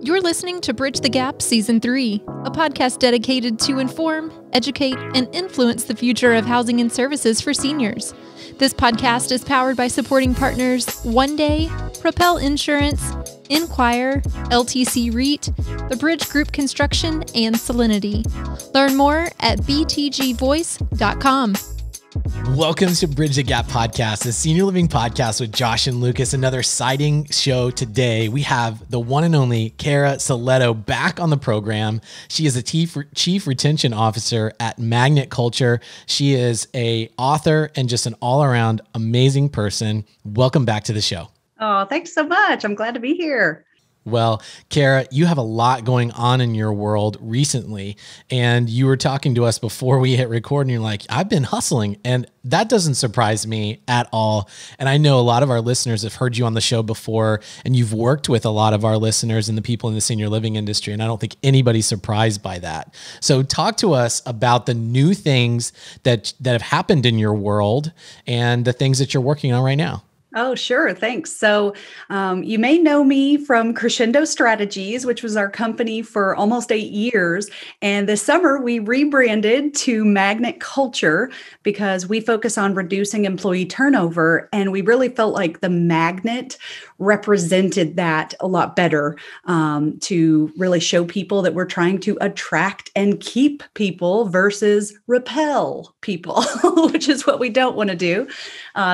You're listening to Bridge the Gap Season 3, a podcast dedicated to inform, educate, and influence the future of housing and services for seniors. This podcast is powered by supporting partners OneDay, Propel Insurance, Enquire, LTC REIT, The Bridge Group Construction, and Solinity. Learn more at btgvoice.com. Welcome to Bridge the Gap Podcast, the senior living podcast with Josh and Lucas. Another exciting show today. We have the one and only Cara Silletto back on the program. She is a chief retention officer at Magnet Culture. She is an author and just an all-around amazing person. Welcome back to the show. Oh, thanks so much. I'm glad to be here. Well, Cara, you have a lot going on in your world recently, and you were talking to us before we hit record, and you're like, I've been hustling, and that doesn't surprise me at all. And I know a lot of our listeners have heard you on the show before, and you've worked with a lot of our listeners and the people in the senior living industry, and I don't think anybody's surprised by that. So talk to us about the new things that have happened in your world and the things that you're working on right now. Oh, sure. Thanks. So you may know me from Crescendo Strategies, which was our company for almost 8 years. And this summer we rebranded to Magnet Culture because we focus on reducing employee turnover. And we really felt like the magnet represented that a lot better, to really show people that we're trying to attract and keep people versus repel people, which is what we don't want to do.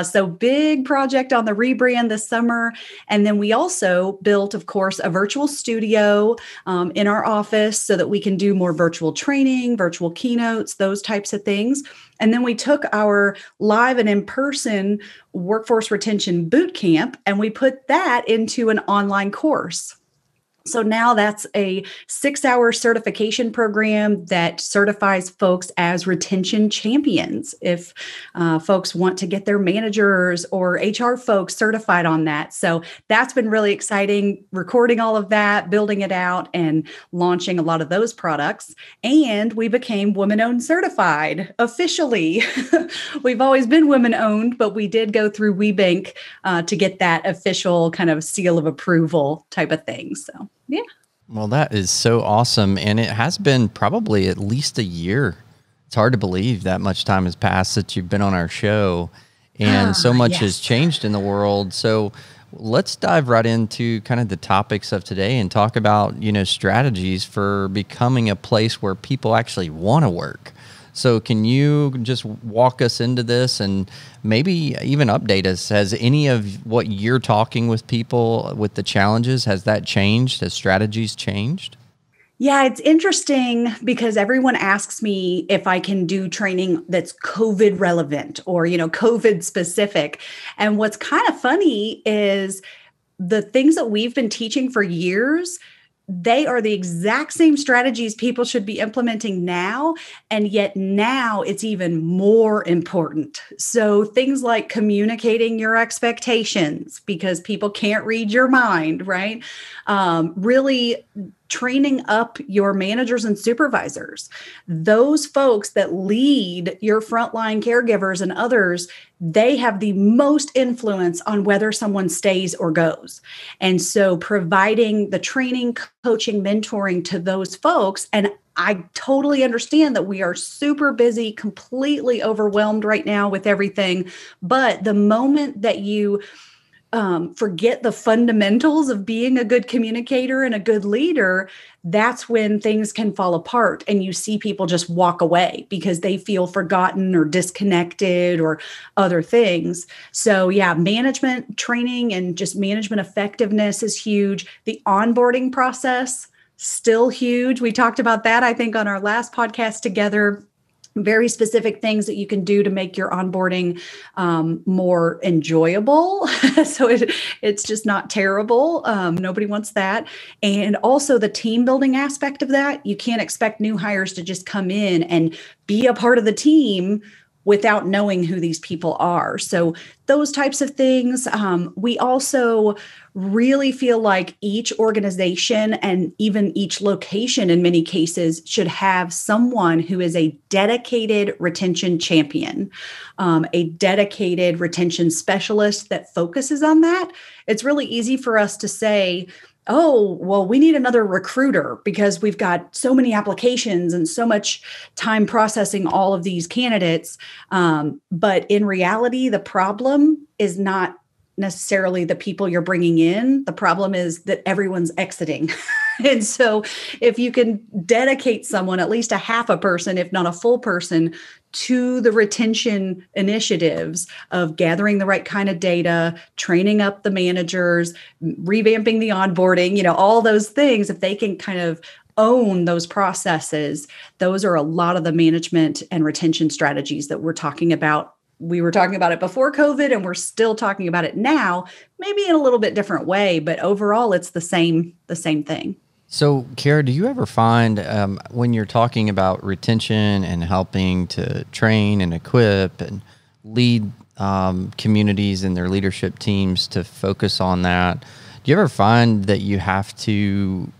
So big project on the rebrand this summer. And then we also built, of course, a virtual studio in our office so that we can do more virtual training, virtual keynotes, those types of things. And then we took our live and in-person workforce retention boot camp and we put that into an online course. So now that's a 6-hour certification program that certifies folks as retention champions. If folks want to get their managers or HR folks certified on that. So that's been really exciting, recording all of that, building it out, and launching a lot of those products. And we became women-owned certified officially. We've always been women-owned, but we did go through WeBank to get that official kind of seal of approval type of thing. So. Yeah. Well, that is so awesome. And it has been probably at least a year. It's hard to believe that much time has passed since you've been on our show, and so much has changed in the world. So let's dive right into kind of the topics of today and talk about, strategies for becoming a place where people actually want to work. So can you just walk us into this and maybe even update us? Has any of what you're talking with people with the challenges, has that changed? Has strategies changed? Yeah, it's interesting because everyone asks me if I can do training that's COVID relevant or, COVID specific. And what's kind of funny is the things that we've been teaching for years, they are the exact same strategies people should be implementing now. And yet now it's even more important. So things like communicating your expectations because people can't read your mind, right? Really training up your managers and supervisors, those folks that lead your frontline caregivers and others, they have the most influence on whether someone stays or goes. And so providing the training, coaching, mentoring to those folks, and I totally understand that we are super busy, completely overwhelmed right now with everything. But the moment that you forget the fundamentals of being a good communicator and a good leader, that's when things can fall apart and you see people just walk away because they feel forgotten or disconnected or other things. So yeah, management training and just management effectiveness is huge. The onboarding process, still huge. We talked about that, I think, on our last podcast together. Very specific things that you can do to make your onboarding more enjoyable. So it's just not terrible. Nobody wants that. And also the team building aspect of that. You can't expect new hires to just come in and be a part of the team without knowing who these people are. So those types of things. We also really feel like each organization and even each location in many cases should have someone who is a dedicated retention champion, a dedicated retention specialist that focuses on that. It's really easy for us to say, oh, well, we need another recruiter because we've got so many applications and so much time processing all of these candidates. But in reality, the problem is not necessarily the people you're bringing in. The problem is that everyone's exiting. And so if you can dedicate someone, at least a half a person, if not a full person, to the retention initiatives of gathering the right kind of data, training up the managers, revamping the onboarding, all those things, if they can kind of own those processes, those are a lot of the management and retention strategies that we're talking about. We were talking about it before COVID, and we're still talking about it now, maybe in a little bit different way, but overall it's the same thing. So, Cara, do you ever find when you're talking about retention and helping to train and equip and lead communities and their leadership teams to focus on that, do you ever find that you have to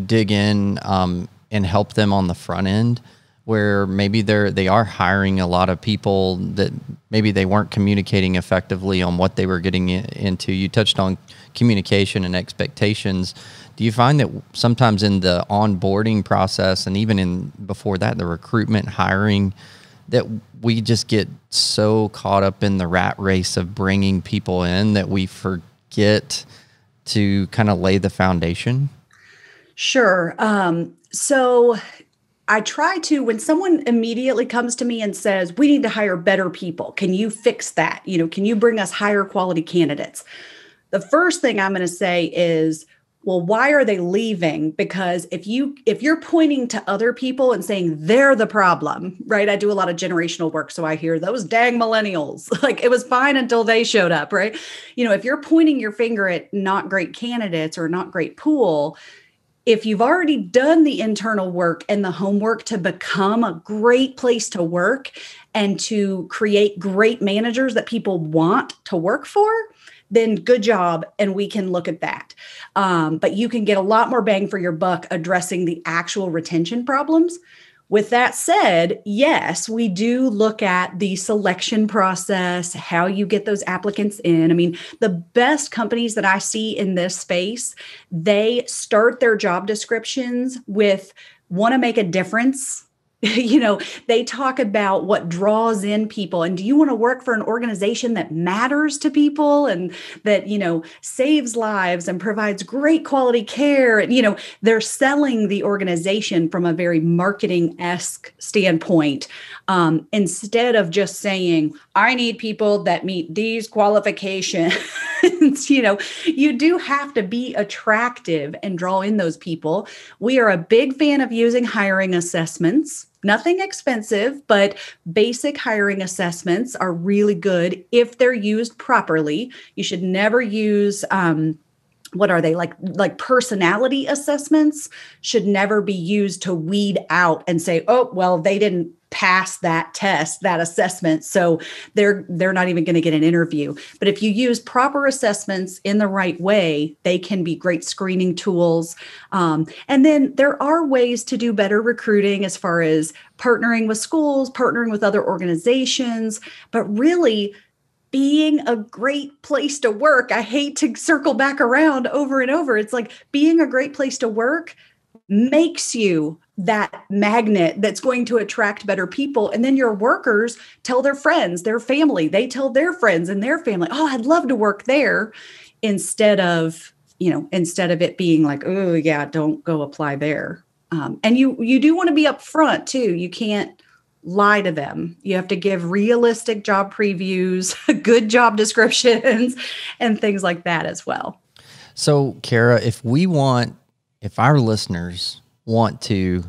dig in and help them on the front end, where maybe they are hiring a lot of people that maybe they weren't communicating effectively on what they were getting into? You touched on communication and expectations. Do you find that sometimes in the onboarding process, and even before that, the recruitment, hiring, that we just get so caught up in the rat race of bringing people in that we forget to kind of lay the foundation? Sure. So I try to, when someone immediately comes to me and says, we need to hire better people, can you fix that? Can you bring us higher quality candidates? The first thing I'm going to say is, well, why are they leaving? Because if you're pointing to other people and saying they're the problem, right? I do a lot of generational work. So I hear those dang millennials, like it was fine until they showed up, right? If you're pointing your finger at not great candidates or not great pool, if you've already done the internal work and the homework to become a great place to work and to create great managers that people want to work for, then good job. And we can look at that. But you can get a lot more bang for your buck addressing the actual retention problems. With that said, yes, we do look at the selection process, how you get those applicants in. I mean, the best companies that I see in this space, they start their job descriptions with want to make a difference. They talk about what draws in people. And do you want to work for an organization that matters to people and that, saves lives and provides great quality care? And, they're selling the organization from a very marketing-esque standpoint, instead of just saying, I need people that meet these qualifications. You do have to be attractive and draw in those people. We are a big fan of using hiring assessments. Nothing expensive, but basic hiring assessments are really good if they're used properly. You should never use, what are they, like personality assessments should never be used to weed out and say, oh, well, they didn't pass that test, that assessment, so they're not even going to get an interview. But if you use proper assessments in the right way, they can be great screening tools. And then there are ways to do better recruiting as far as partnering with schools, partnering with other organizations, but really being a great place to work. I hate to circle back around over and over. It's like being a great place to work makes you that magnet that's going to attract better people. And then your workers tell their friends, their family, they tell their friends and their family, oh, I'd love to work there, instead of it being like, oh yeah, don't go apply there. And you do want to be upfront too. You can't lie to them. You have to give realistic job previews, good job descriptions, and things like that as well. So, Cara, if our listeners want to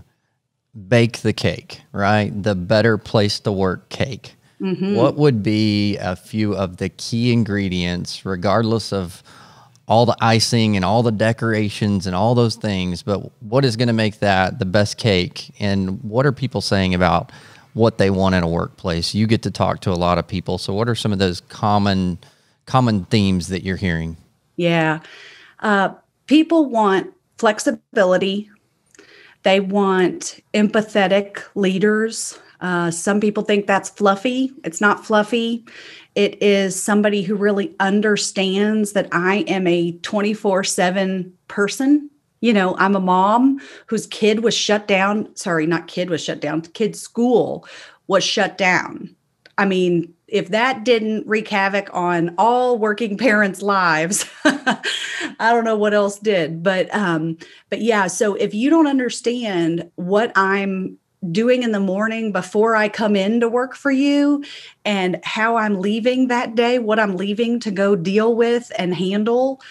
bake the cake, right? The better place to work cake. Mm-hmm. What would be a few of the key ingredients, regardless of all the icing and all the decorations and all those things, but what is going to make that the best cake? And what are people saying about what they want in a workplace? You get to talk to a lot of people. So what are some of those common themes that you're hearing? Yeah. People want flexibility. They want empathetic leaders. Some people think that's fluffy. It's not fluffy. It is somebody who really understands that I am a 24/7 person. I'm a mom whose kid was shut down. Sorry, not kid was shut down. Kid's school was shut down. I mean, if that didn't wreak havoc on all working parents' lives, I don't know what else did. But yeah, so if you don't understand what I'm doing in the morning before I come in to work for you and how I'm leaving that day, what I'm leaving to go deal with and handle,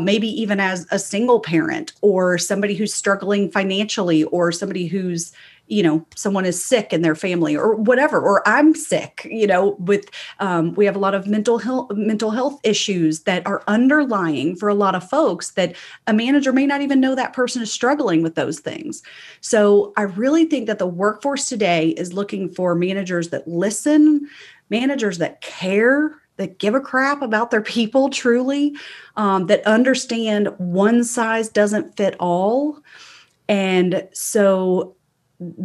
maybe even as a single parent or somebody who's struggling financially or somebody who's, someone is sick in their family or whatever, or I'm sick, with, we have a lot of mental health issues that are underlying for a lot of folks that a manager may not even know that person is struggling with those things. So I really think that the workforce today is looking for managers that listen, managers that care, that give a crap about their people truly, that understand one size doesn't fit all. And so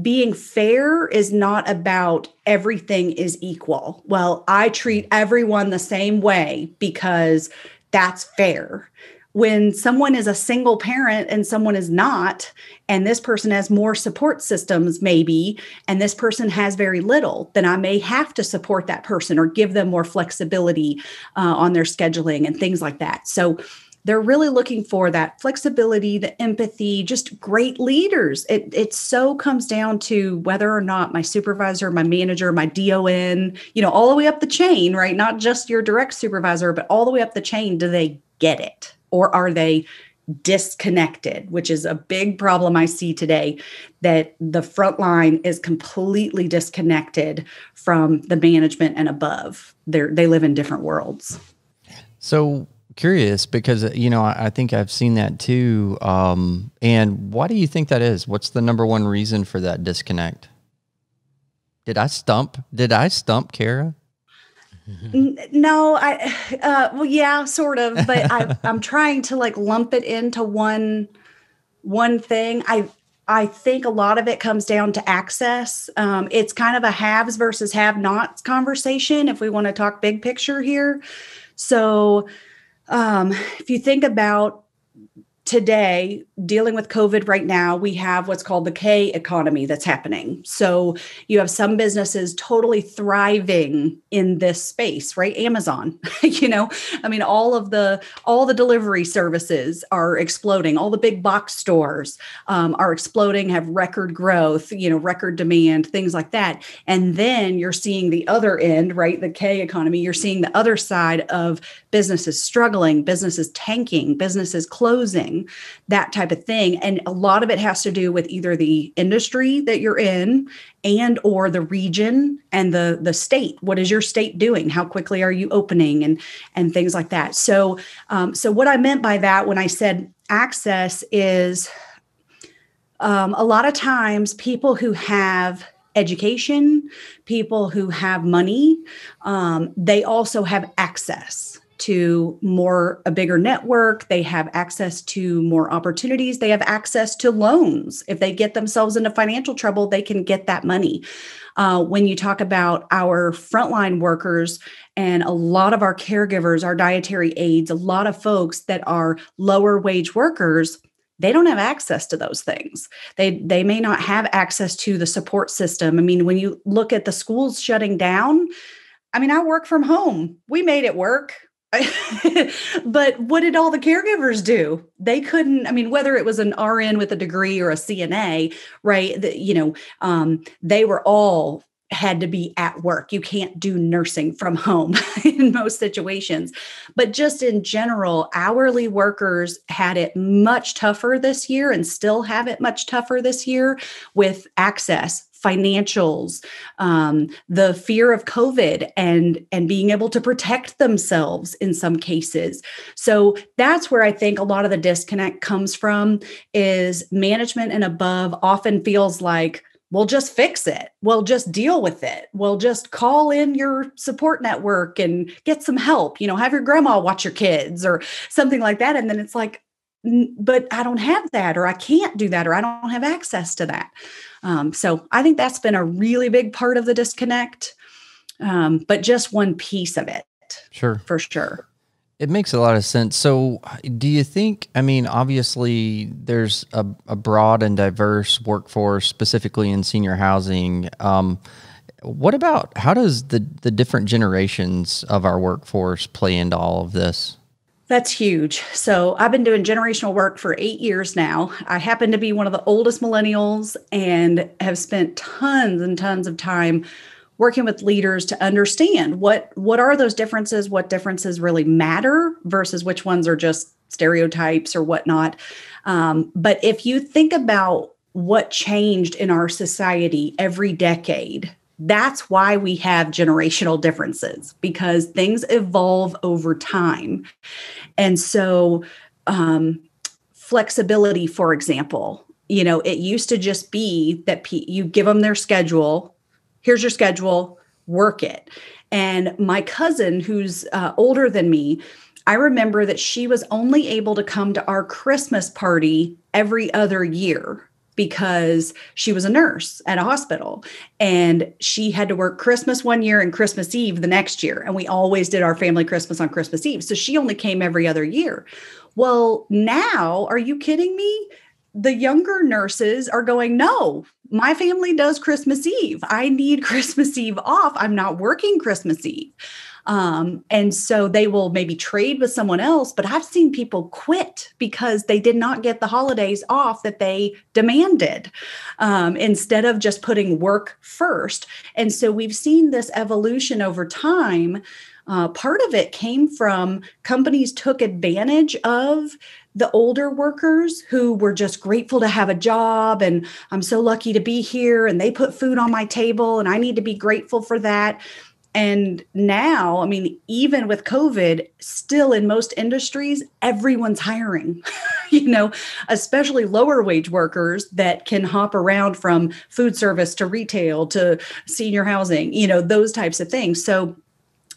being fair is not about everything is equal. Well, I treat everyone the same way because that's fair. When someone is a single parent and someone is not, and this person has more support systems maybe, and this person has very little, then I may have to support that person or give them more flexibility on their scheduling and things like that. So they're really looking for that flexibility, the empathy, just great leaders. It so comes down to whether or not my supervisor, my manager, my DON, all the way up the chain, right? Not just your direct supervisor, but all the way up the chain. Do they get it? Or are they disconnected, which is a big problem I see today, that the front line is completely disconnected from the management and above. They live in different worlds. So curious because, I think I've seen that too. And why do you think that is? What's the number one reason for that disconnect? Did I stump Cara? No, well, yeah, sort of, but I'm trying to lump it into one thing. I think a lot of it comes down to access. It's kind of a haves versus have-nots conversation if we want to talk big picture here. So if you think about today, dealing with COVID right now, we have what's called the K economy that's happening. So you have some businesses totally thriving in this space, right? Amazon, all the delivery services are exploding. All the big box stores are exploding, have record growth, record demand, things like that. And then you're seeing the other end, right? The K economy, you're seeing the other side of businesses struggling, businesses tanking, businesses closing, that type of thing. And a lot of it has to do with either the industry that you're in and or the region and the state. What is your state doing? How quickly are you opening and things like that? So what I meant by that when I said access is a lot of times people who have education, people who have money, they also have access to a bigger network. They have access to more opportunities. They have access to loans. If they get themselves into financial trouble, they can get that money. When you talk about our frontline workers and a lot of our caregivers, our dietary aides, a lot of folks that are lower wage workers, they don't have access to those things. They may not have access to the support system. I mean, when you look at the schools shutting down, I work from home. We made it work. But what did all the caregivers do? They couldn't, whether it was an RN with a degree or a CNA, right? They were all had to be at work. You can't do nursing from home in most situations. But just in general, hourly workers had it much tougher this year and still have it much tougher this year with access, financials, the fear of COVID and being able to protect themselves in some cases. So that's where I think a lot of the disconnect comes from, is management and above often feels like, we'll just fix it. We'll just deal with it. We'll just call in your support network and get some help, have your grandma watch your kids or something like that. And then it's like, but I don't have that, or I can't do that, or I don't have access to that. So I think that's been a really big part of the disconnect, but just one piece of it. Sure. for sure. It makes a lot of sense. So do you think, I mean, obviously there's a broad and diverse workforce, specifically in senior housing. What about, how does the different generations of our workforce play into all of this? That's huge. So I've been doing generational work for 8 years now. I happen to be one of the oldest millennials and have spent tons and tons of time working with leaders to understand what are those differences, what differences really matter versus which ones are just stereotypes or whatnot. But if you think about what changed in our society every decade, that's why we have generational differences, because things evolve over time. And so flexibility, for example, it used to just be that you give them their schedule. Here's your schedule, work it. And my cousin, who's older than me, I remember that she was only able to come to our Christmas party every other year because she was a nurse at a hospital, and she had to work Christmas one year and Christmas Eve the next year. And we always did our family Christmas on Christmas Eve. So she only came every other year. Well, now, are you kidding me? The younger nurses are going, no, my family does Christmas Eve. I need Christmas Eve off. I'm not working Christmas Eve. And so they will maybe trade with someone else, but I've seen people quit because they did not get the holidays off that they demanded, instead of just putting work first. And so we've seen this evolution over time. Part of it came from companies took advantage of the older workers who were just grateful to have a job, and I'm so lucky to be here, and they put food on my table and I need to be grateful for that. And now, I mean, even with COVID, still in most industries, everyone's hiring, especially lower wage workers that can hop around from food service to retail to senior housing, those types of things. So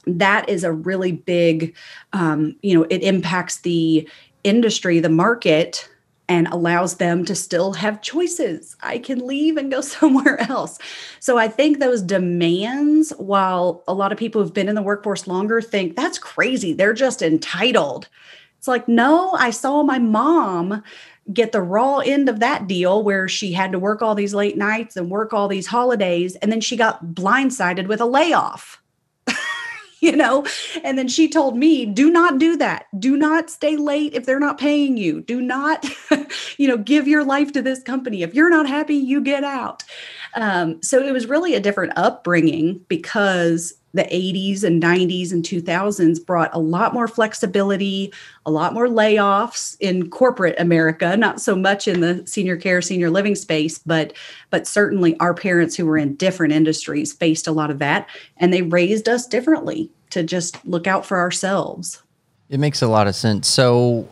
that is a really big, it impacts the industry, the market, and allows them to still have choices. I can leave and go somewhere else. So I think those demands, while a lot of people who've been in the workforce longer think that's crazy, they're just entitled. It's like, no, I saw my mom get the raw end of that deal where she had to work all these late nights and work all these holidays. And then she got blindsided with a layoff. And then she told me, do not do that. Do not stay late if they're not paying you. Do not, give your life to this company. If you're not happy, you get out. So it was really a different upbringing because the 80s and 90s and 2000s brought a lot more flexibility, a lot more layoffs in corporate America, not so much in the senior care, senior living space, but certainly our parents who were in different industries faced a lot of that, and they raised us differently to just look out for ourselves. It makes a lot of sense. So,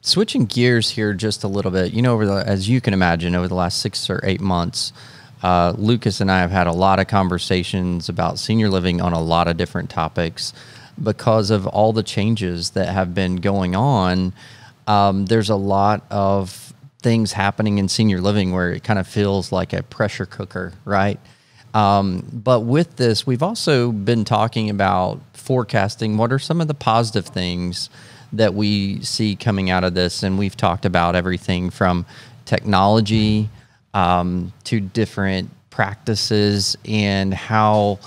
switching gears here just a little bit, as you can imagine, over the last 6 or 8 months, Lucas and I have had a lot of conversations about senior living on a lot of different topics because of all the changes that have been going on. There's a lot of things happening in senior living where it kind of feels like a pressure cooker, right? But with this, we've also been talking about forecasting what are some of the positive things that we see coming out of this. And we've talked about everything from technology to different practices and how,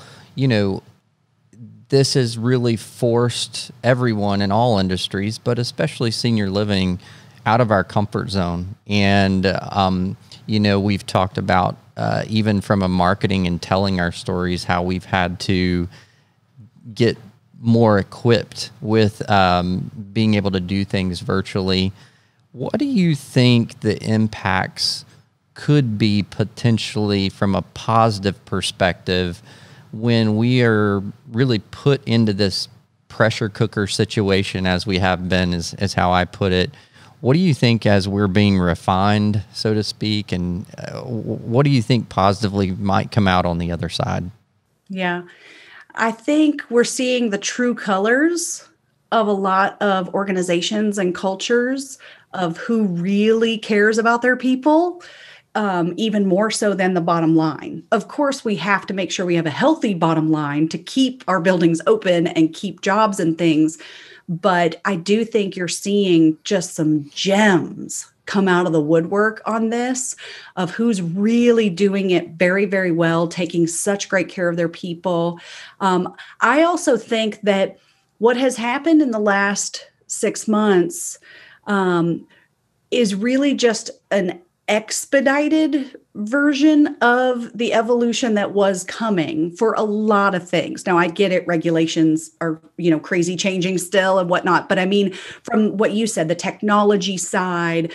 this has really forced everyone in all industries, but especially senior living, out of our comfort zone. And, we've talked about even from a marketing and telling our stories, how we've had to get more equipped with being able to do things virtually. What do you think the impacts could be potentially from a positive perspective when we are really put into this pressure cooker situation, as we have been, is how I put it? What do you think as we're being refined, so to speak, and what do you think positively might come out on the other side? Yeah, I think we're seeing the true colors of a lot of organizations and cultures of who really cares about their people even more so than the bottom line. Of course, we have to make sure we have a healthy bottom line to keep our buildings open and keep jobs and things. But I do think you're seeing just some gems come out of the woodwork on this, of who's really doing it very, very well, taking such great care of their people. I also think that what has happened in the last 6 months is really just an expedited version of the evolution that was coming for a lot of things. Now, I get it. Regulations are, crazy changing still and whatnot. But I mean, from what you said, the technology side,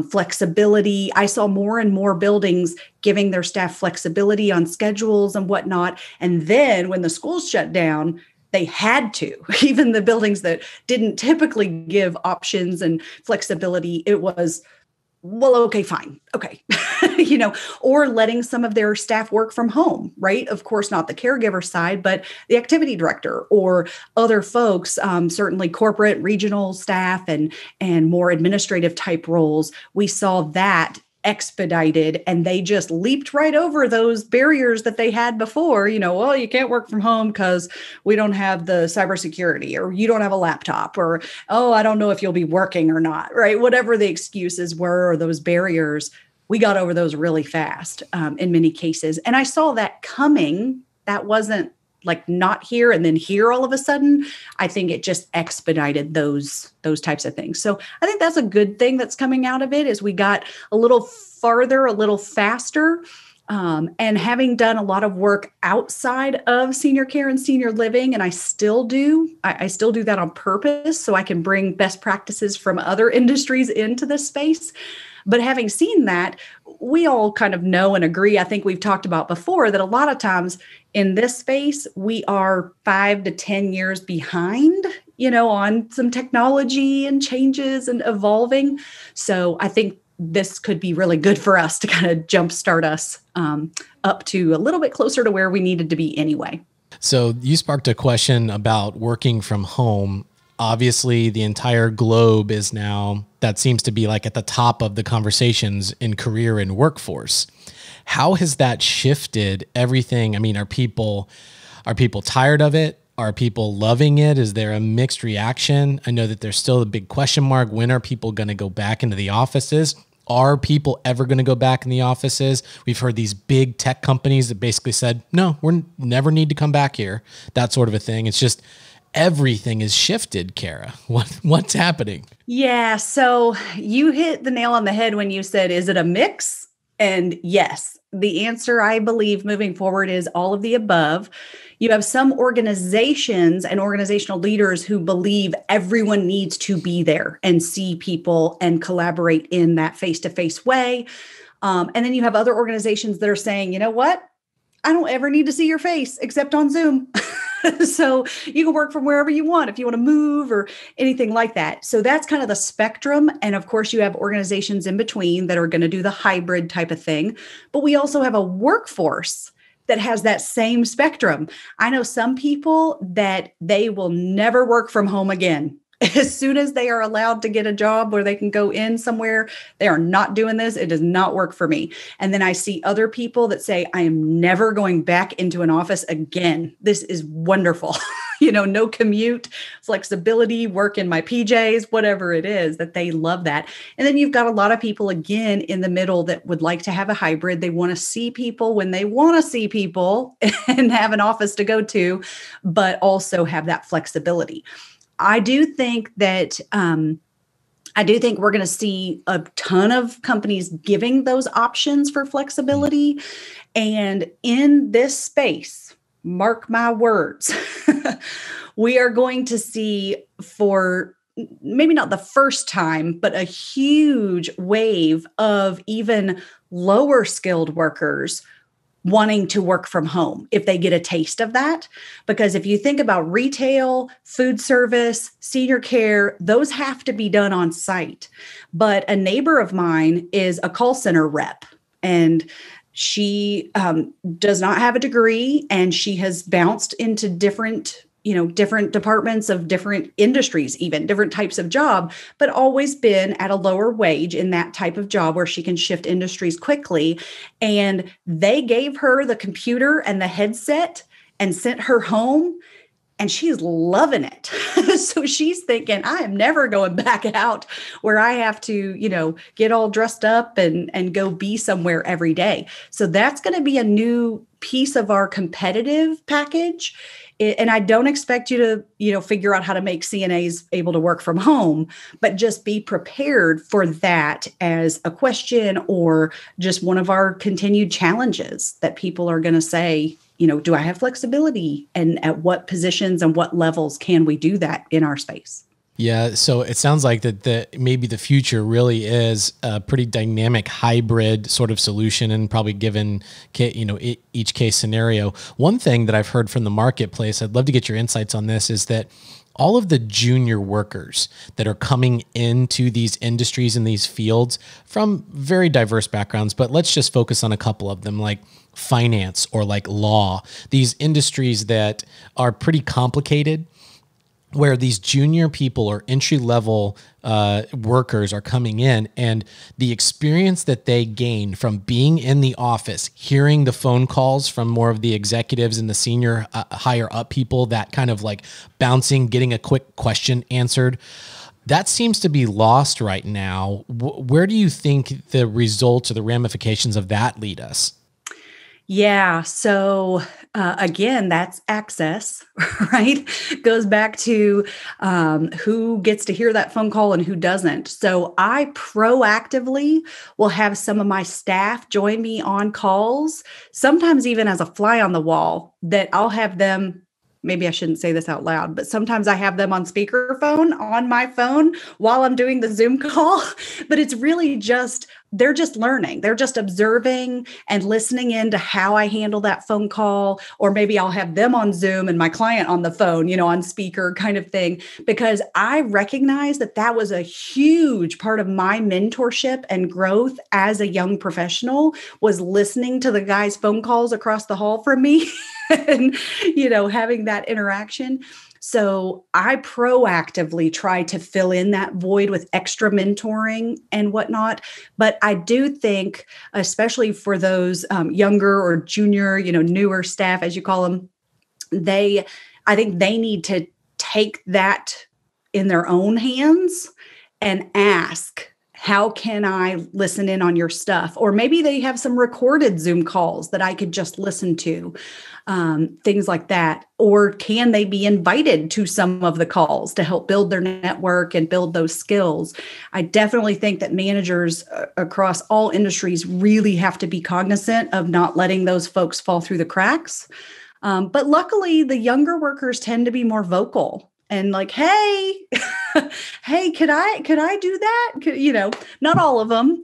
flexibility, I saw more and more buildings giving their staff flexibility on schedules and whatnot. And then when the schools shut down, they had to. Even the buildings that didn't typically give options and flexibility, it was, well, okay, fine. Okay. Or letting some of their staff work from home, right? Of course, not the caregiver side, but the activity director or other folks, certainly corporate, regional staff and more administrative type roles. We saw that expedited, and they just leaped right over those barriers that they had before. Well, you can't work from home because we don't have the cybersecurity, or you don't have a laptop, or, oh, I don't know if you'll be working or not, right? Whatever the excuses were, or those barriers, we got over those really fast in many cases. And I saw that coming. That wasn't like not here and then here all of a sudden. I think it just expedited those types of things. So I think that's a good thing that's coming out of it, is we got a little farther, a little faster. And having done a lot of work outside of senior care and senior living, and I still do that on purpose so I can bring best practices from other industries into this space. But having seen that, we all kind of know and agree, I think we've talked about before, that a lot of times in this space, we are 5 to 10 years behind, on some technology and changes and evolving. So I think this could be really good for us to kind of jumpstart us up to a little bit closer to where we needed to be anyway. So you sparked a question about working from home. Obviously, the entire globe is now, that seems to be like at the top of the conversations in career and workforce. How has that shifted everything? I mean, are people tired of it? Are people loving it? Is there a mixed reaction? I know that there's still a big question mark. When are people going to go back into the offices? Are people ever going to go back in the offices? We've heard these big tech companies that basically said, no, we're never need to come back here. That sort of a thing. It's just everything is shifted, Cara. What's happening? Yeah. So you hit the nail on the head when you said, is it a mix? And yes, the answer, I believe, moving forward is all of the above. You have some organizations and organizational leaders who believe everyone needs to be there and see people and collaborate in that face-to-face way. And then you have other organizations that are saying, you know what? I don't ever need to see your face except on Zoom. So you can work from wherever you want if you want to move or anything like that. So that's kind of the spectrum. And of course, you have organizations in between that are going to do the hybrid type of thing. But we also have a workforce that has that same spectrum. I know some people that they will never work from home again. As soon as they are allowed to get a job where they can go in somewhere, they are not doing this. It does not work for me. And then I see other people that say, I am never going back into an office again. This is wonderful. No commute, flexibility, work in my PJs, whatever it is, that they love that. And then you've got a lot of people, again, in the middle that would like to have a hybrid. They want to see people when they want to see people and have an office to go to, but also have that flexibility. I do think that we're going to see a ton of companies giving those options for flexibility. And in this space, mark my words, we are going to see, for maybe not the first time, but a huge wave of even lower skilled workers wanting to work from home if they get a taste of that. Because if you think about retail, food service, senior care, those have to be done on site. But a neighbor of mine is a call center rep, and she does not have a degree, and she has bounced into different different departments of different industries, even different types of job, but always been at a lower wage in that type of job where she can shift industries quickly. And they gave her the computer and the headset and sent her home. And she's loving it. So she's thinking, I am never going back out where I have to, get all dressed up and go be somewhere every day. So that's going to be a new piece of our competitive package. And I don't expect you to, figure out how to make CNAs able to work from home, but just be prepared for that as a question or just one of our continued challenges that people are going to say, do I have flexibility, and at what positions and what levels can we do that in our space? Yeah. So it sounds like that maybe the future really is a pretty dynamic hybrid sort of solution, and probably given, each case scenario. One thing that I've heard from the marketplace, I'd love to get your insights on this, is that all of the junior workers that are coming into these industries and these fields from very diverse backgrounds, but let's just focus on a couple of them, like finance or like law, these industries that are pretty complicated, where these junior people or entry-level workers are coming in, and the experience that they gain from being in the office, hearing the phone calls from more of the executives and the senior higher up people, that kind of like bouncing, getting a quick question answered, that seems to be lost right now. Where do you think the results or the ramifications of that lead us? Yeah. So again, that's access, right? Goes back to who gets to hear that phone call and who doesn't. So I proactively will have some of my staff join me on calls, sometimes even as a fly on the wall, that I'll have them. Maybe I shouldn't say this out loud, but sometimes I have them on speakerphone on my phone while I'm doing the Zoom call. But it's really just, they're just learning. They're just observing and listening in to how I handle that phone call. Or maybe I'll have them on Zoom and my client on the phone, on speaker kind of thing, because I recognize that was a huge part of my mentorship and growth as a young professional, was listening to the guys' phone calls across the hall from me and, having that interaction. So I proactively try to fill in that void with extra mentoring and whatnot. But I do think, especially for those younger or junior, newer staff, as you call them, I think they need to take that in their own hands and ask, how can I listen in on your stuff? Or maybe they have some recorded Zoom calls that I could just listen to, things like that. Or can they be invited to some of the calls to help build their network and build those skills? I definitely think that managers across all industries really have to be cognizant of not letting those folks fall through the cracks. But luckily, the younger workers tend to be more vocal and like, hey, hey, could I do that? Not all of them.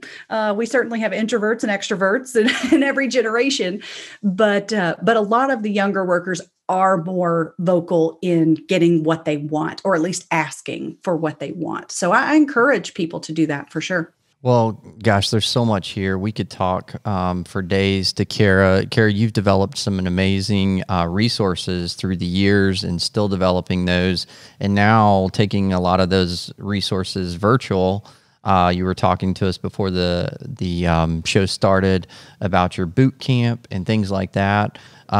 We certainly have introverts and extroverts in every generation, but a lot of the younger workers are more vocal in getting what they want, or at least asking for what they want. So I encourage people to do that for sure. Well, gosh, there's so much here. We could talk for days to Cara. Cara, you've developed some amazing resources through the years and still developing those. And now taking a lot of those resources virtual. You were talking to us before the show started about your boot camp and things like that.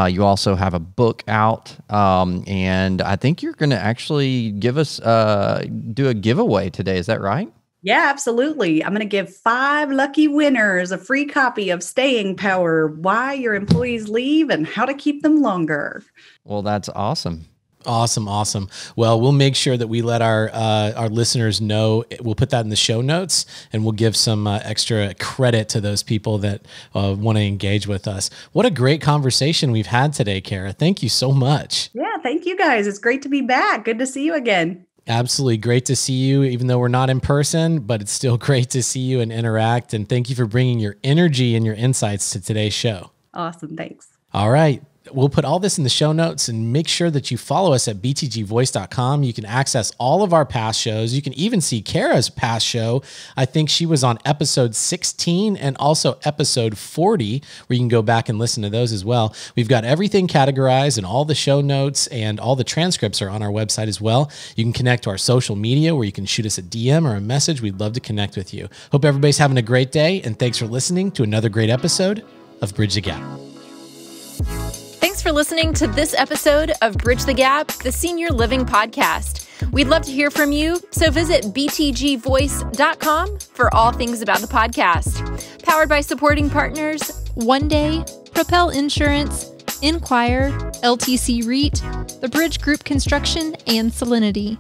You also have a book out, and I think you're going to actually give us do a giveaway today. Is that right? Yeah, absolutely. I'm going to give 5 lucky winners a free copy of Staying Power: Why Your Employees Leave and How to Keep Them Longer. Well, that's awesome. Awesome. Well, we'll make sure that we let our listeners know. We'll put that in the show notes, and we'll give some extra credit to those people that want to engage with us. What a great conversation we've had today, Cara. Thank you so much. Yeah, thank you guys. It's great to be back. Good to see you again. Absolutely. Great to see you, even though we're not in person, but it's still great to see you and interact. And thank you for bringing your energy and your insights to today's show. Awesome. Thanks. All right. We'll put all this in the show notes, and make sure that you follow us at btgvoice.com. You can access all of our past shows. You can even see Cara's past show. I think she was on episode 16 and also episode 40, where you can go back and listen to those as well. We've got everything categorized, and all the show notes and all the transcripts are on our website as well. You can connect to our social media, where you can shoot us a DM or a message. We'd love to connect with you. Hope everybody's having a great day, and thanks for listening to another great episode of Bridge the Gap. Thanks for listening to this episode of Bridge the Gap, the Senior Living Podcast. We'd love to hear from you, so visit btgvoice.com for all things about the podcast. Powered by supporting partners OneDay, Propel Insurance, Enquire, LTC REIT, The Bridge Group Construction, and Solinity.